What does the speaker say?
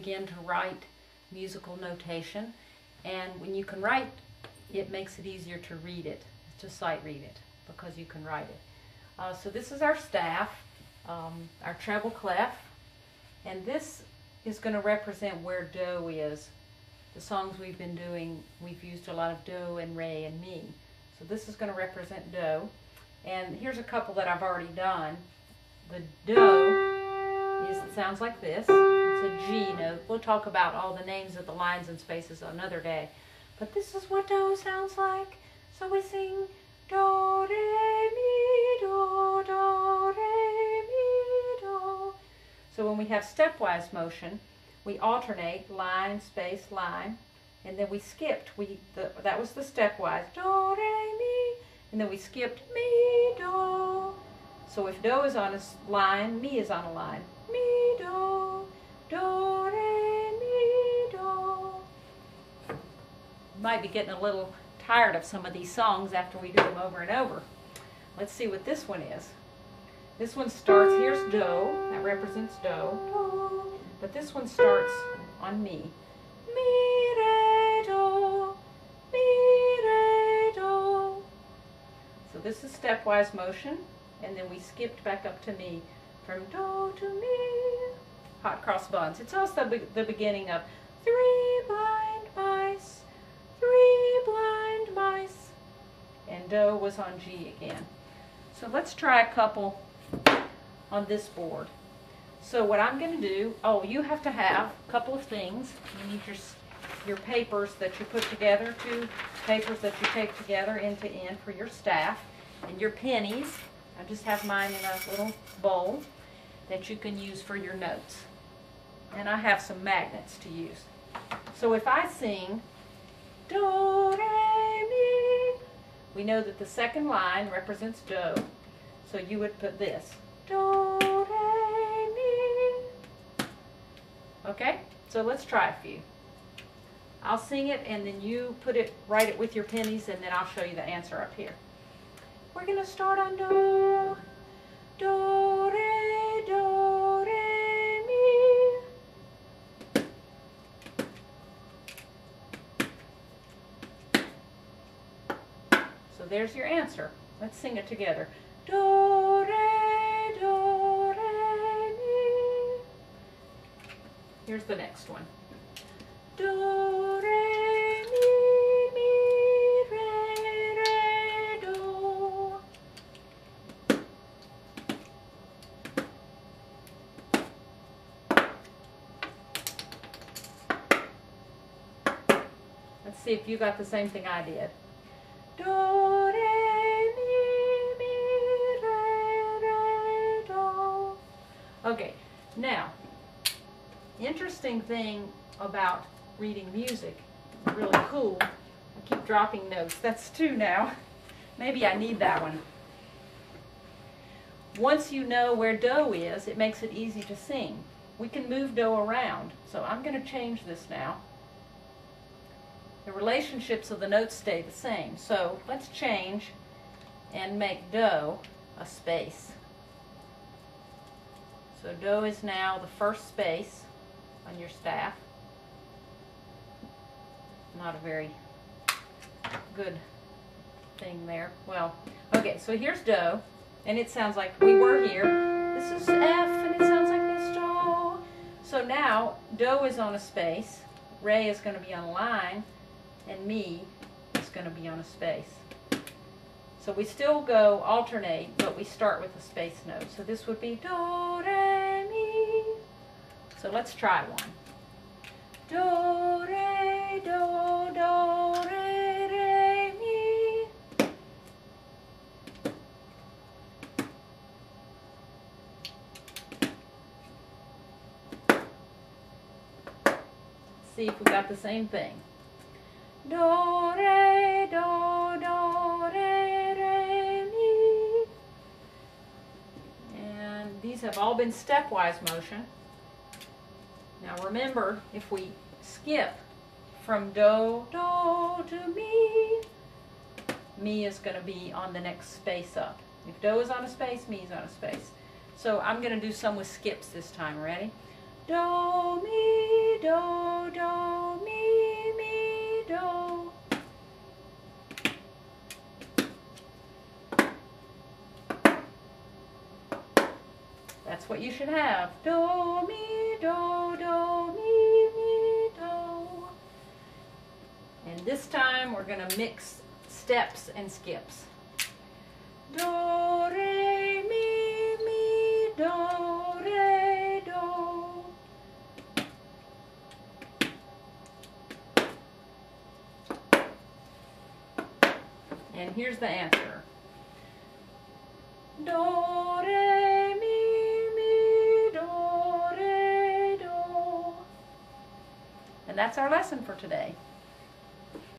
begin to write musical notation. And when you can write, it makes it easier to read it, to sight read it, because you can write it. So this is our staff, our treble clef, and this is going to represent where do is. The songs we've been doing, we've used a lot of do and re and mi. So this is going to represent do. And here's a couple that I've already done. The do sounds like this. It's a G note. We'll talk about all the names of the lines and spaces another day. But this is what do sounds like. So we sing do, re, mi, do, re, mi, do. So when we have stepwise motion, we alternate line, space, line, and then we skipped. That was the stepwise, do, re, mi, and then we skipped mi, do. So if do is on a line, mi is on a line. Mi, do, re, mi, do. You might be getting a little tired of some of these songs after we do them over and over. Let's see what this one is. This one starts, here's do, that represents do. But this one starts on mi. Mi, re, do, mi, re, do. So this is stepwise motion, and then we skipped back up to mi. From do to mi. Hot cross buns. It's also the beginning of 3 blind mice, 3 blind mice. And do was on G again. So let's try a couple on this board. So what I'm going to do, you have to have a couple of things. You need your papers that you put together, 2 papers that you take together end to end for your staff, and your pennies. I just have mine in a little bowl that you can use for your notes. And I have some magnets to use. So if I sing do, re, mi, we know that the second line represents do. So you would put this. Do, re, mi. Okay? So let's try a few. I'll sing it and then you write it with your pennies, and then I'll show you the answer up here. We're going to start on do. Do, re, mi. So there's your answer. Let's sing it together. Do, re, mi. Here's the next one. Do, re, mi, re, do. Let's see if you got the same thing I did. Do, re, mi, re, do. Okay, now, interesting thing about reading music, really cool. I keep dropping notes. That's 2 now. Maybe I need that one. Once you know where do is, it makes it easy to sing. We can move do around. So I'm going to change this now. The relationships of the notes stay the same. So let's change and make do a space. So do is now the first space on your staff. Not a very good thing there. Well, okay, so here's do, and it sounds like we were here. This is F, and it sounds like this do. So now, do is on a space, re is going to be on a line, and mi is going to be on a space. So we still go alternate, but we start with a space note. So this would be do, re, mi. So let's try one. Do, re, do, re, mi. See if we got the same thing. Do, re, mi. And these have all been stepwise motion. Now remember, if we skip from do to mi, mi is going to be on the next space up. If do is on a space, mi is on a space. So I'm going to do some with skips this time. Ready? Do, mi, That's what you should have. Do, mi, do, mi, do. And this time we're going to mix steps and skips. Do, re, mi, do, re, do. And here's the answer. Do, re, mi, do, re, do. And that's our lesson for today.